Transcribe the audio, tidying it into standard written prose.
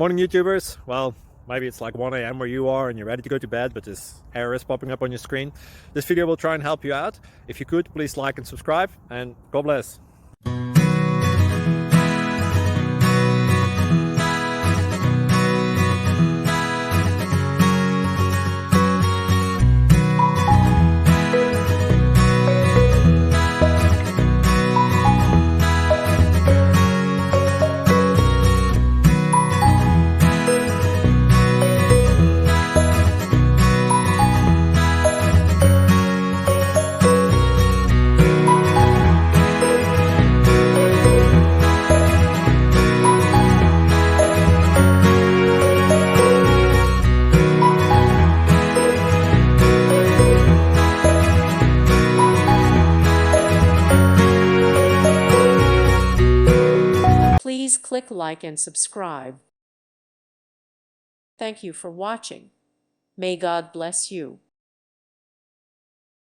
Morning YouTubers. Well, maybe it's like 1 a.m. where you are and you're ready to go to bed, but this error is popping up on your screen. This video will try and help you out. If you could, please like and subscribe, and God bless. Please click like and subscribe. Thank you for watching. May God bless you.